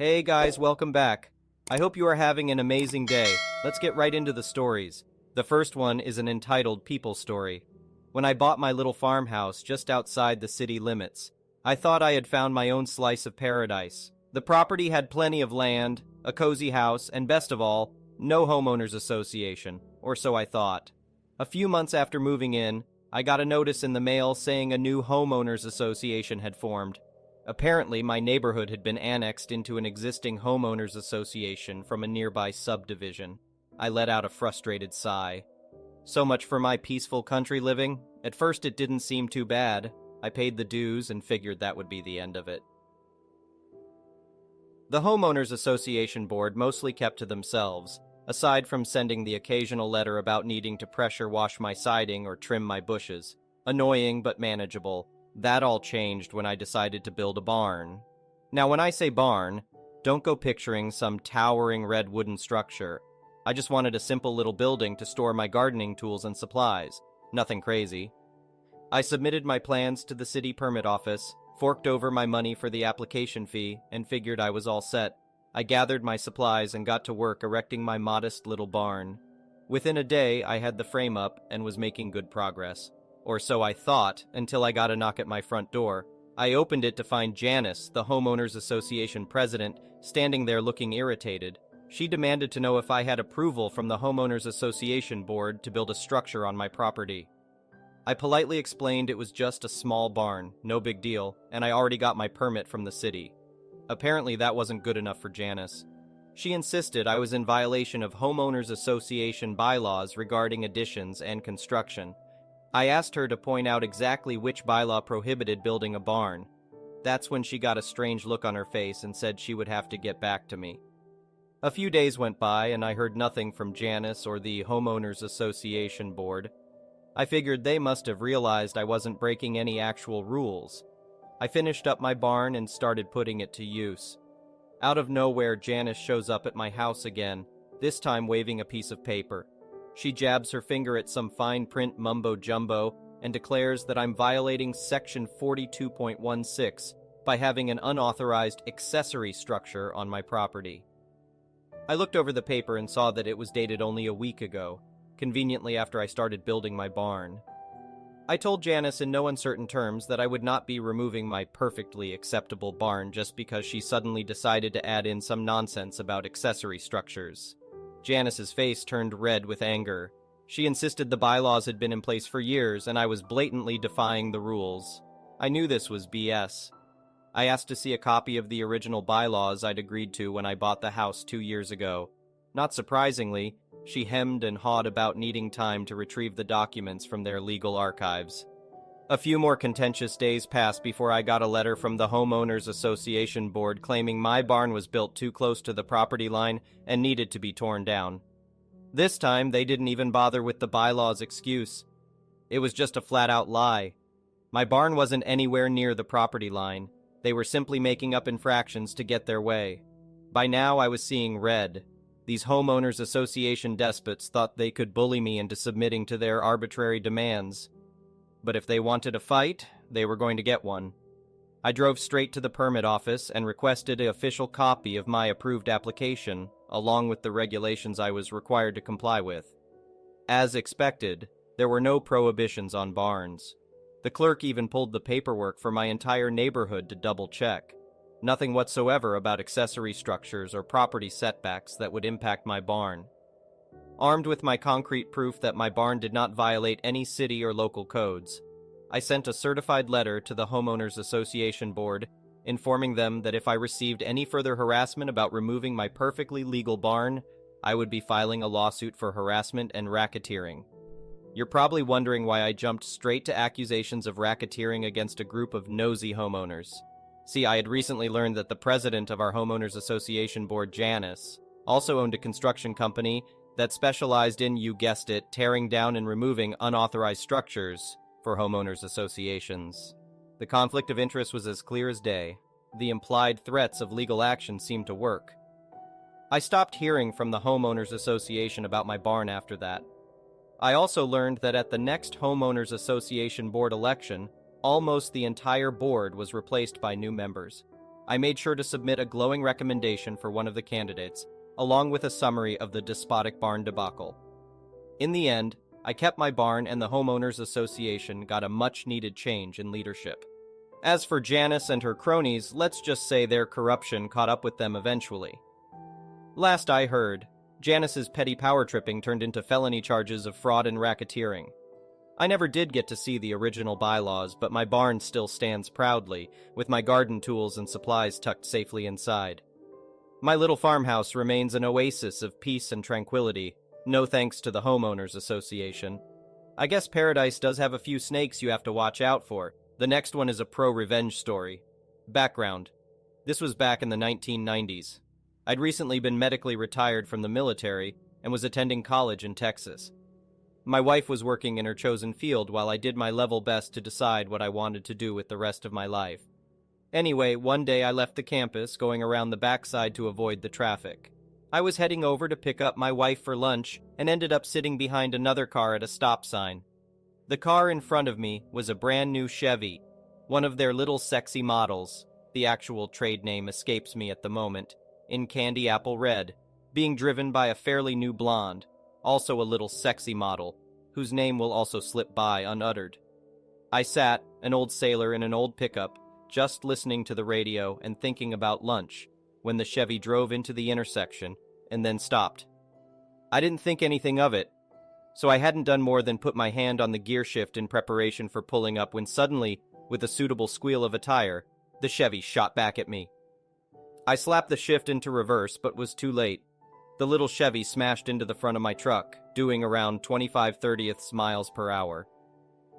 Hey guys, welcome back. I hope you are having an amazing day. Let's get right into the stories. The first one is an entitled People Story. When I bought my little farmhouse just outside the city limits, I thought I had found my own slice of paradise. The property had plenty of land, a cozy house, and best of all, no homeowners association, or so I thought. A few months after moving in, I got a notice in the mail saying a new homeowners association had formed. Apparently, my neighborhood had been annexed into an existing homeowners association from a nearby subdivision. I let out a frustrated sigh. So much for my peaceful country living. At first it didn't seem too bad. I paid the dues and figured that would be the end of it. The homeowners association board mostly kept to themselves, aside from sending the occasional letter about needing to pressure wash my siding or trim my bushes. Annoying but manageable. That all changed when I decided to build a barn. Now, when I say barn, don't go picturing some towering red wooden structure. I just wanted a simple little building to store my gardening tools and supplies. Nothing crazy. I submitted my plans to the city permit office, forked over my money for the application fee, and figured I was all set. I gathered my supplies and got to work erecting my modest little barn. Within a day, I had the frame up and was making good progress. Or so I thought, until I got a knock at my front door. I opened it to find Janice, the Homeowners Association president, standing there looking irritated. She demanded to know if I had approval from the Homeowners Association board to build a structure on my property. I politely explained it was just a small barn, no big deal, and I already got my permit from the city. Apparently that wasn't good enough for Janice. She insisted I was in violation of Homeowners Association bylaws regarding additions and construction. I asked her to point out exactly which bylaw prohibited building a barn. That's when she got a strange look on her face and said she would have to get back to me. A few days went by and I heard nothing from Janice or the Homeowners Association board. I figured they must have realized I wasn't breaking any actual rules. I finished up my barn and started putting it to use. Out of nowhere, Janice shows up at my house again, this time waving a piece of paper. She jabs her finger at some fine print mumbo-jumbo and declares that I'm violating Section 42.16 by having an unauthorized accessory structure on my property. I looked over the paper and saw that it was dated only a week ago, conveniently after I started building my barn. I told Janice in no uncertain terms that I would not be removing my perfectly acceptable barn just because she suddenly decided to add in some nonsense about accessory structures. Janice's face turned red with anger. She insisted the bylaws had been in place for years and I was blatantly defying the rules. I knew this was BS. I asked to see a copy of the original bylaws I'd agreed to when I bought the house 2 years ago. Not surprisingly, she hemmed and hawed about needing time to retrieve the documents from their legal archives. A few more contentious days passed before I got a letter from the Homeowners Association board claiming my barn was built too close to the property line and needed to be torn down. This time, they didn't even bother with the bylaws excuse. It was just a flat-out lie. My barn wasn't anywhere near the property line. They were simply making up infractions to get their way. By now, I was seeing red. These Homeowners Association despots thought they could bully me into submitting to their arbitrary demands. But if they wanted a fight, they were going to get one. I drove straight to the permit office and requested an official copy of my approved application, along with the regulations I was required to comply with. As expected, there were no prohibitions on barns. The clerk even pulled the paperwork for my entire neighborhood to double-check. Nothing whatsoever about accessory structures or property setbacks that would impact my barn. Armed with my concrete proof that my barn did not violate any city or local codes, I sent a certified letter to the Homeowners Association board informing them that if I received any further harassment about removing my perfectly legal barn, I would be filing a lawsuit for harassment and racketeering. You're probably wondering why I jumped straight to accusations of racketeering against a group of nosy homeowners. See, I had recently learned that the president of our Homeowners Association board, Janice, also owned a construction company that specialized in, you guessed it, tearing down and removing unauthorized structures for homeowners associations. The conflict of interest was as clear as day. The implied threats of legal action seemed to work. I stopped hearing from the Homeowners Association about my barn after that. I also learned that at the next Homeowners Association board election, almost the entire board was replaced by new members. I made sure to submit a glowing recommendation for one of the candidates, along with a summary of the despotic barn debacle. In the end, I kept my barn and the homeowners association got a much-needed change in leadership. As for Janice and her cronies, let's just say their corruption caught up with them eventually. Last I heard, Janice's petty power tripping turned into felony charges of fraud and racketeering. I never did get to see the original bylaws, but my barn still stands proudly, with my garden tools and supplies tucked safely inside. My little farmhouse remains an oasis of peace and tranquility, no thanks to the homeowners association. I guess paradise does have a few snakes you have to watch out for. The next one is a pro-revenge story. Background. This was back in the 1990s. I'd recently been medically retired from the military and was attending college in Texas. My wife was working in her chosen field while I did my level best to decide what I wanted to do with the rest of my life. Anyway, one day I left the campus, going around the backside to avoid the traffic. I was heading over to pick up my wife for lunch and ended up sitting behind another car at a stop sign. The car in front of me was a brand new Chevy, one of their little sexy models, the actual trade name escapes me at the moment, in candy apple red, being driven by a fairly new blonde, also a little sexy model, whose name will also slip by unuttered. I sat, an old sailor in an old pickup, just listening to the radio and thinking about lunch, when the Chevy drove into the intersection and then stopped. I didn't think anything of it, so I hadn't done more than put my hand on the gear shift in preparation for pulling up when suddenly, with a suitable squeal of a tire, the Chevy shot back at me. I slapped the shift into reverse, but was too late. The little Chevy smashed into the front of my truck, doing around 25/30 miles per hour.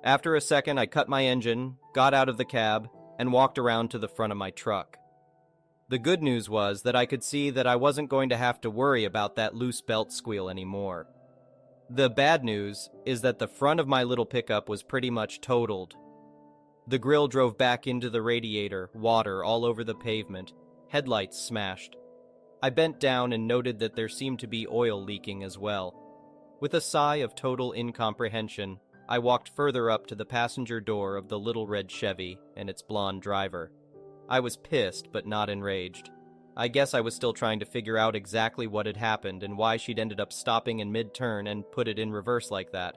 After a second, I cut my engine, got out of the cab, and walked around to the front of my truck. The good news was that I could see that I wasn't going to have to worry about that loose belt squeal anymore. The bad news is that the front of my little pickup was pretty much totaled. The grill drove back into the radiator, water all over the pavement, headlights smashed. I bent down and noted that there seemed to be oil leaking as well. With a sigh of total incomprehension, I walked further up to the passenger door of the little red Chevy and its blonde driver. I was pissed, but not enraged. I guess I was still trying to figure out exactly what had happened and why she'd ended up stopping in mid-turn and put it in reverse like that.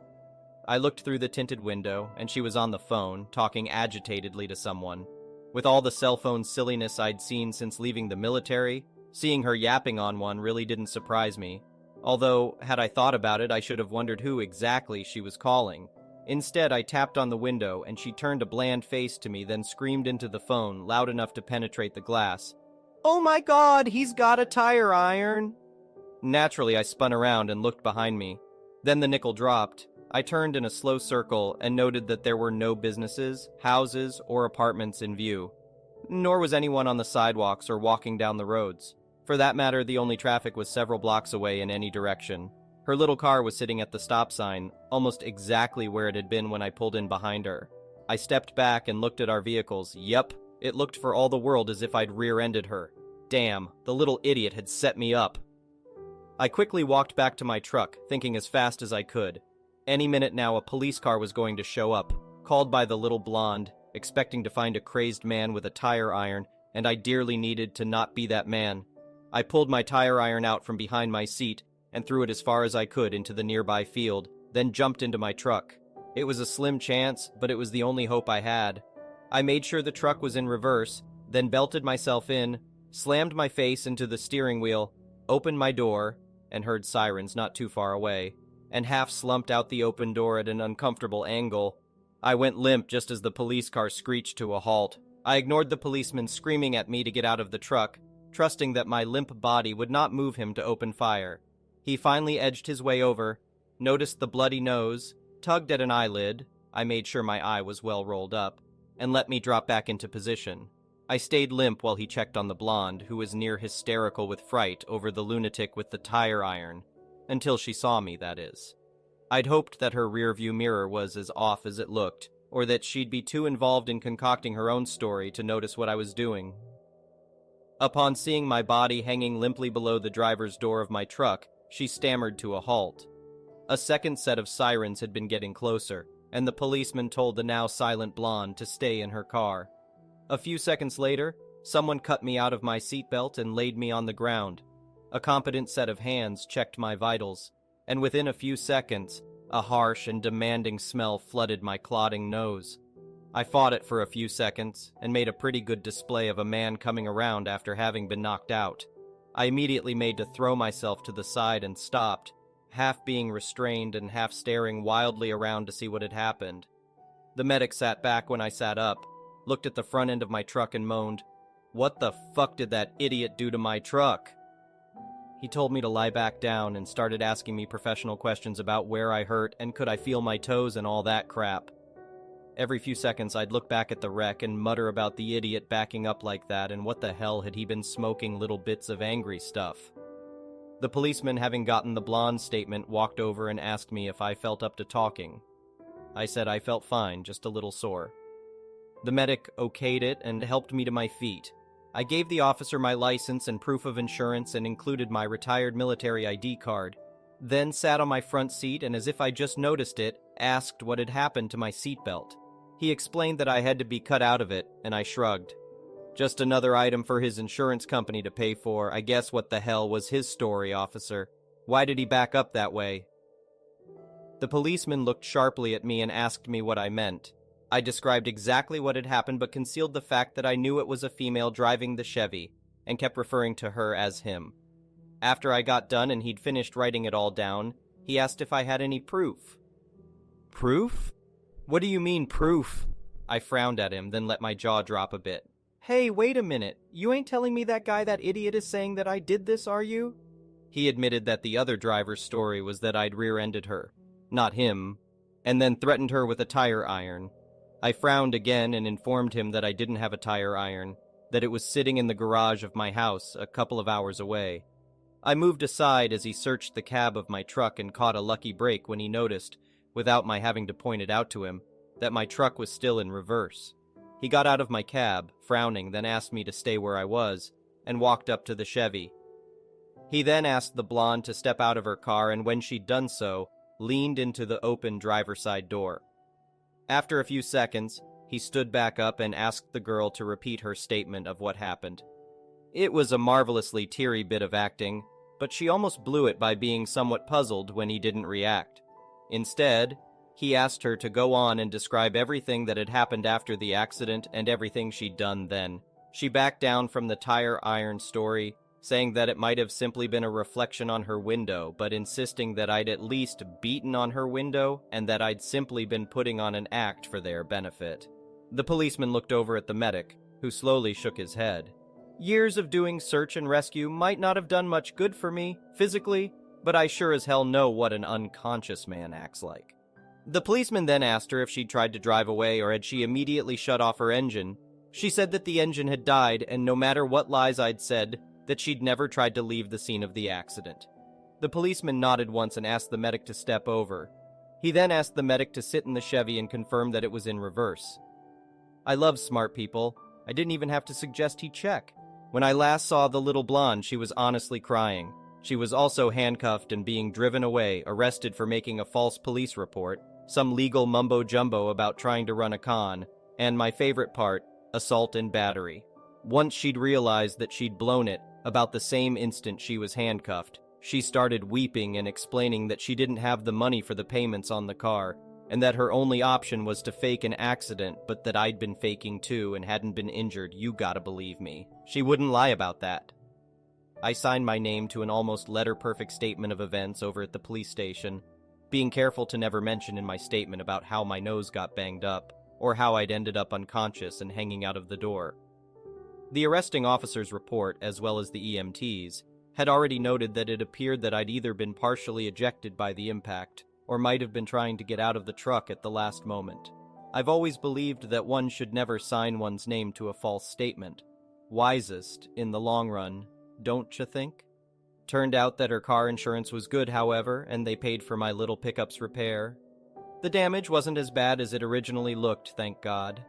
I looked through the tinted window, and she was on the phone, talking agitatedly to someone. With all the cell phone silliness I'd seen since leaving the military, seeing her yapping on one really didn't surprise me. Although, had I thought about it, I should have wondered who exactly she was calling. Instead, I tapped on the window, and she turned a bland face to me, then screamed into the phone, loud enough to penetrate the glass. "Oh my God, he's got a tire iron!" Naturally, I spun around and looked behind me. Then the nickel dropped. I turned in a slow circle and noted that there were no businesses, houses, or apartments in view. Nor was anyone on the sidewalks or walking down the roads. For that matter, the only traffic was several blocks away in any direction. Her little car was sitting at the stop sign, almost exactly where it had been when I pulled in behind her. I stepped back and looked at our vehicles. Yep, it looked for all the world as if I'd rear-ended her. Damn, the little idiot had set me up. I quickly walked back to my truck, thinking as fast as I could. Any minute now, a police car was going to show up, called by the little blonde, expecting to find a crazed man with a tire iron, and I dearly needed to not be that man. I pulled my tire iron out from behind my seat and threw it as far as I could into the nearby field, then jumped into my truck. It was a slim chance, but it was the only hope I had. I made sure the truck was in reverse, then belted myself in, slammed my face into the steering wheel, opened my door, and heard sirens not too far away, and half slumped out the open door at an uncomfortable angle. I went limp just as the police car screeched to a halt. I ignored the policeman screaming at me to get out of the truck, trusting that my limp body would not move him to open fire. He finally edged his way over, noticed the bloody nose, tugged at an eyelid, I made sure my eye was well rolled up, and let me drop back into position. I stayed limp while he checked on the blonde, who was near hysterical with fright over the lunatic with the tire iron, until she saw me, that is. I'd hoped that her rearview mirror was as off as it looked, or that she'd be too involved in concocting her own story to notice what I was doing. Upon seeing my body hanging limply below the driver's door of my truck, she stammered to a halt. A second set of sirens had been getting closer, and the policeman told the now silent blonde to stay in her car. A few seconds later, Someone cut me out of my seatbelt and laid me on the ground. A competent set of hands checked my vitals, and within a few seconds, a harsh and demanding smell flooded my clotting nose. I fought it for a few seconds and made a pretty good display of a man coming around after having been knocked out. I immediately made to throw myself to the side and stopped, half being restrained and half staring wildly around to see what had happened. The medic sat back when I sat up, looked at the front end of my truck and moaned, "What the fuck did that idiot do to my truck?" He told me to lie back down and started asking me professional questions about where I hurt and could I feel my toes and all that crap. Every few seconds I'd look back at the wreck and mutter about the idiot backing up like that and what the hell had he been smoking little bits of angry stuff. The policeman, having gotten the blonde's statement, walked over and asked me if I felt up to talking. I said I felt fine, just a little sore. The medic okayed it and helped me to my feet. I gave the officer my license and proof of insurance and included my retired military ID card, then sat on my front seat and, as if I just noticed it, asked what had happened to my seatbelt. He explained that I had to be cut out of it, and I shrugged. Just another item for his insurance company to pay for. I guess what the hell was his story, officer? Why did he back up that way? The policeman looked sharply at me and asked me what I meant. I described exactly what had happened but concealed the fact that I knew it was a female driving the Chevy, and kept referring to her as him. After I got done and he'd finished writing it all down, he asked if I had any proof. Proof? What do you mean, proof? I frowned at him, then let my jaw drop a bit. Hey, wait a minute. You ain't telling me that idiot is saying that I did this, are you? He admitted that the other driver's story was that I'd rear-ended her, not him, and then threatened her with a tire iron. I frowned again and informed him that I didn't have a tire iron, that it was sitting in the garage of my house a couple of hours away. I moved aside as he searched the cab of my truck and caught a lucky break when he noticed, without my having to point it out to him, that my truck was still in reverse. He got out of my cab, frowning, then asked me to stay where I was, and walked up to the Chevy. He then asked the blonde to step out of her car, and when she'd done so, leaned into the open driver's side door. After a few seconds, he stood back up and asked the girl to repeat her statement of what happened. It was a marvelously teary bit of acting, but she almost blew it by being somewhat puzzled when he didn't react. Instead, he asked her to go on and describe everything that had happened after the accident and everything she'd done then. She backed down from the tire iron story, saying that it might have simply been a reflection on her window, but insisting that I'd at least beaten on her window and that I'd simply been putting on an act for their benefit. The policeman looked over at the medic, who slowly shook his head. Years of doing search and rescue might not have done much good for me, physically, but I sure as hell know what an unconscious man acts like. The policeman then asked her if she'd tried to drive away or had she immediately shut off her engine. She said that the engine had died, and no matter what lies I'd said, that she'd never tried to leave the scene of the accident. The policeman nodded once and asked the medic to step over. He then asked the medic to sit in the Chevy and confirm that it was in reverse. I love smart people. I didn't even have to suggest he check. When I last saw the little blonde, she was honestly crying. She was also handcuffed and being driven away, arrested for making a false police report, some legal mumbo-jumbo about trying to run a con, and my favorite part, assault and battery. Once she'd realized that she'd blown it, about the same instant she was handcuffed, she started weeping and explaining that she didn't have the money for the payments on the car, and that her only option was to fake an accident, but that I'd been faking too and hadn't been injured. You gotta believe me. She wouldn't lie about that. I signed my name to an almost letter-perfect statement of events over at the police station, being careful to never mention in my statement about how my nose got banged up, or how I'd ended up unconscious and hanging out of the door. The arresting officer's report, as well as the EMT's, had already noted that it appeared that I'd either been partially ejected by the impact, or might have been trying to get out of the truck at the last moment. I've always believed that one should never sign one's name to a false statement. Wisest, in the long run, don't you think? Turned out that her car insurance was good, however, and they paid for my little pickup's repair. The damage wasn't as bad as it originally looked, thank God.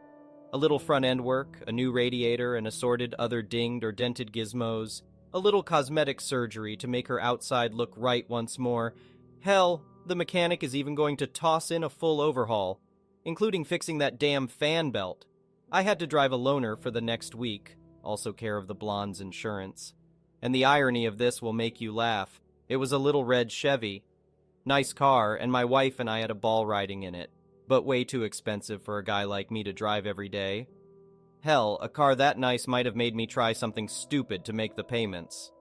A little front-end work, a new radiator, and assorted other dinged or dented gizmos, a little cosmetic surgery to make her outside look right once more. Hell, the mechanic is even going to toss in a full overhaul, including fixing that damn fan belt. I had to drive a loaner for the next week. also care of the blonde's insurance. And the irony of this will make you laugh. It was a little red Chevy. Nice car, and my wife and I had a ball riding in it, but way too expensive for a guy like me to drive every day. Hell, a car that nice might have made me try something stupid to make the payments.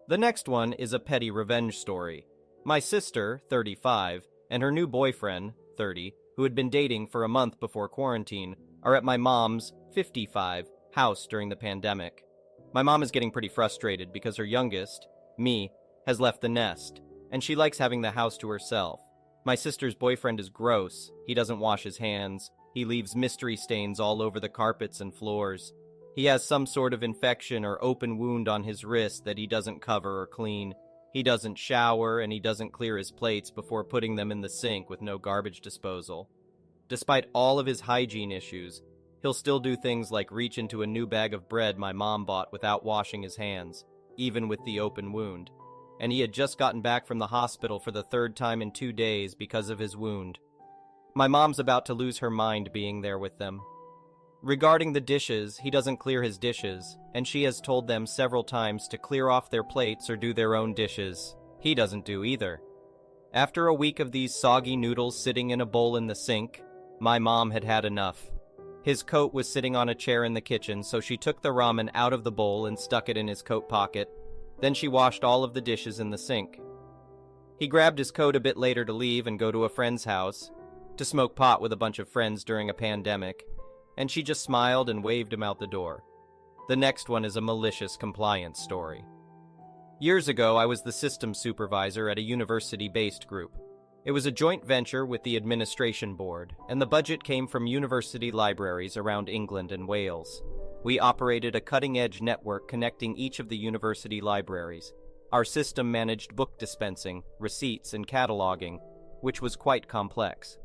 The next one is a petty revenge story. My sister, 35, and her new boyfriend, 30, who had been dating for a month before quarantine, are at my mom's, 55, house during the pandemic. My mom is getting pretty frustrated because her youngest, me, has left the nest, and she likes having the house to herself. My sister's boyfriend is gross. He doesn't wash his hands. He leaves mystery stains all over the carpets and floors. He has some sort of infection or open wound on his wrist that he doesn't cover or clean. He doesn't shower, and he doesn't clear his plates before putting them in the sink with no garbage disposal. Despite all of his hygiene issues, he'll still do things like reach into a new bag of bread my mom bought without washing his hands, even with the open wound. And he had just gotten back from the hospital for the third time in 2 days because of his wound. My mom's about to lose her mind being there with them. Regarding the dishes, he doesn't clear his dishes, and she has told them several times to clear off their plates or do their own dishes. He doesn't do either. After a week of these soggy noodles sitting in a bowl in the sink, my mom had had enough. His coat was sitting on a chair in the kitchen, so she took the ramen out of the bowl and stuck it in his coat pocket. Then she washed all of the dishes in the sink. He grabbed his coat a bit later to leave and go to a friend's house, to smoke pot with a bunch of friends during a pandemic, and she just smiled and waved him out the door. The next one is a malicious compliance story. Years ago, I was the systems supervisor at a university-based group. It was a joint venture with the administration board, and the budget came from university libraries around England and Wales. We operated a cutting-edge network connecting each of the university libraries. Our system managed book dispensing, receipts, and cataloging, which was quite complex.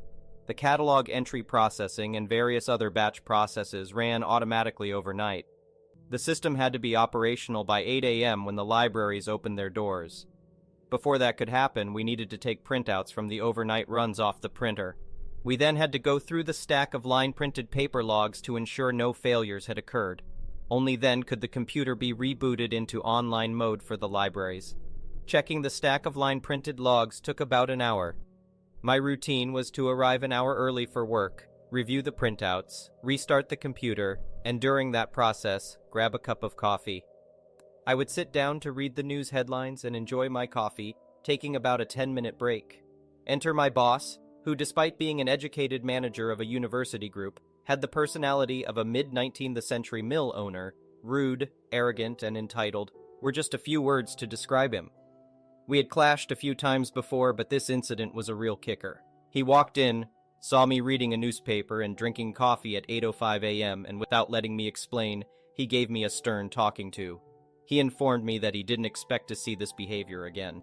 The catalog entry processing and various other batch processes ran automatically overnight. The system had to be operational by 8 a.m. when the libraries opened their doors. Before that could happen, we needed to take printouts from the overnight runs off the printer. We then had to go through the stack of line-printed paper logs to ensure no failures had occurred. Only then could the computer be rebooted into online mode for the libraries. Checking the stack of line-printed logs took about an hour. My routine was to arrive an hour early for work, review the printouts, restart the computer, and during that process, grab a cup of coffee. I would sit down to read the news headlines and enjoy my coffee, taking about a 10-minute break. Enter my boss, who, despite being an educated manager of a university group, had the personality of a mid-19th century mill owner. Rude, arrogant, and entitled were just a few words to describe him. We had clashed a few times before, but this incident was a real kicker. He walked in, saw me reading a newspaper and drinking coffee at 8:05 a.m., and without letting me explain, he gave me a stern talking to. He informed me that he didn't expect to see this behavior again.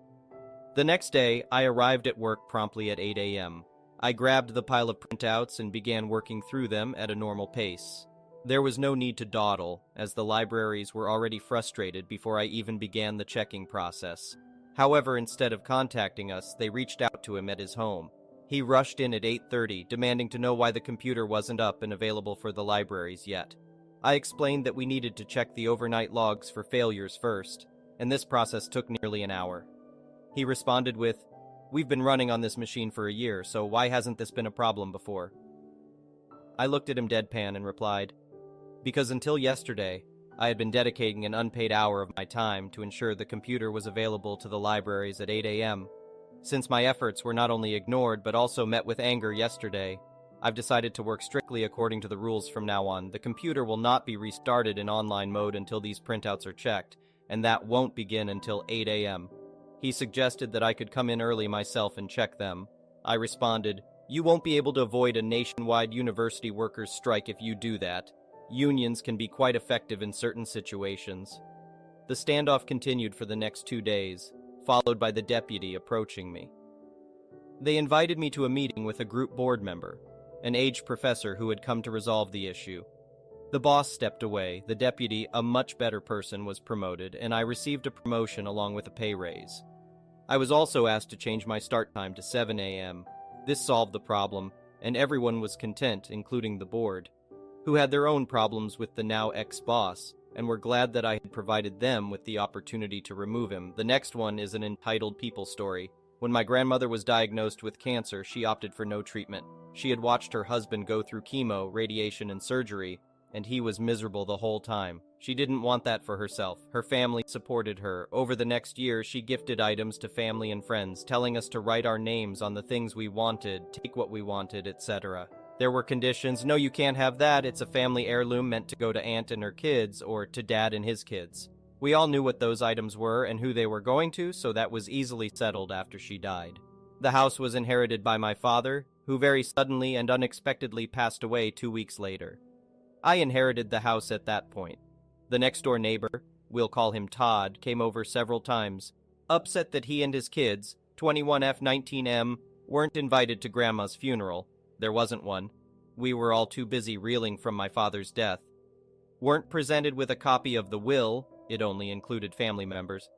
The next day, I arrived at work promptly at 8 a.m. I grabbed the pile of printouts and began working through them at a normal pace. There was no need to dawdle, as the libraries were already frustrated before I even began the checking process. However, instead of contacting us, they reached out to him at his home. He rushed in at 8:30, demanding to know why the computer wasn't up and available for the libraries yet. I explained that we needed to check the overnight logs for failures first, and this process took nearly an hour. He responded with, "We've been running on this machine for a year, so why hasn't this been a problem before?" I looked at him deadpan and replied, "Because until yesterday, I had been dedicating an unpaid hour of my time to ensure the computer was available to the libraries at 8 a.m. Since my efforts were not only ignored but also met with anger yesterday, I've decided to work strictly according to the rules from now on. The computer will not be restarted in online mode until these printouts are checked, and that won't begin until 8 a.m. He suggested that I could come in early myself and check them. I responded, "You won't be able to avoid a nationwide university workers' strike if you do that. Unions can be quite effective in certain situations." The standoff continued for the next 2 days, followed by the deputy approaching me. They invited me to a meeting with a group board member, an aged professor who had come to resolve the issue. The boss stepped away, the deputy, a much better person, was promoted, and I received a promotion along with a pay raise. I was also asked to change my start time to 7 a.m. This solved the problem, and everyone was content, including the board, who had their own problems with the now ex-boss, and were glad that I had provided them with the opportunity to remove him. The next one is an entitled people story. When my grandmother was diagnosed with cancer, she opted for no treatment. She had watched her husband go through chemo, radiation, and surgery, and he was miserable the whole time. She didn't want that for herself. Her family supported her. Over the next year, she gifted items to family and friends, telling us to write our names on the things we wanted, take what we wanted, etc. There were conditions. No, you can't have that. It's a family heirloom meant to go to Aunt and her kids, or to Dad and his kids. We all knew what those items were and who they were going to, so that was easily settled after she died. The house was inherited by my father, who very suddenly and unexpectedly passed away 2 weeks later. I inherited the house at that point. The next-door neighbor, we'll call him Todd, came over several times, upset that he and his kids, 21F 19M, weren't invited to Grandma's funeral. There wasn't one. We were all too busy reeling from my father's death. Weren't presented with a copy of the will, it only included family members.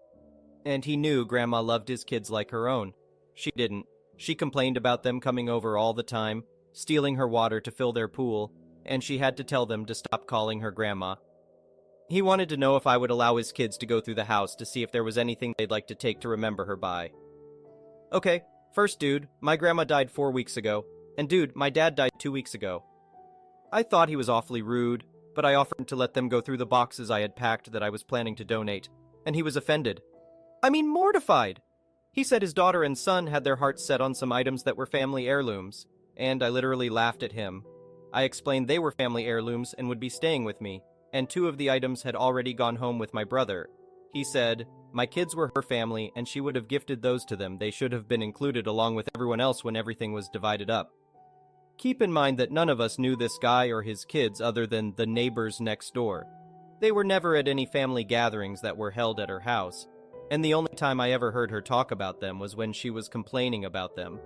And he knew Grandma loved his kids like her own. She didn't. She complained about them coming over all the time, stealing her water to fill their pool, and she had to tell them to stop calling her Grandma. He wanted to know if I would allow his kids to go through the house to see if there was anything they'd like to take to remember her by. Okay, first dude, my grandma died 4 weeks ago, and dude, my dad died 2 weeks ago. I thought he was awfully rude, but I offered to let them go through the boxes I had packed that I was planning to donate, and he was offended. I mean, mortified! He said his daughter and son had their hearts set on some items that were family heirlooms, and I literally laughed at him. I explained they were family heirlooms and would be staying with me, and 2 of the items had already gone home with my brother. He said, my kids were her family, and she would have gifted those to them. They should have been included along with everyone else when everything was divided up. Keep in mind that none of us knew this guy or his kids other than the neighbors next door. They were never at any family gatherings that were held at her house, and the only time I ever heard her talk about them was when she was complaining about them,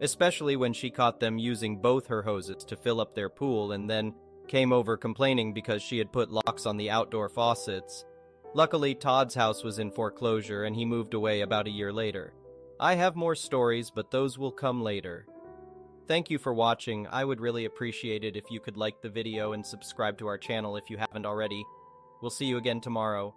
especially when she caught them using both her hoses to fill up their pool and then came over complaining because she had put locks on the outdoor faucets. Luckily, Todd's house was in foreclosure and he moved away about a year later. I have more stories, but those will come later. Thank you for watching. I would really appreciate it if you could like the video and subscribe to our channel if you haven't already. We'll see you again tomorrow.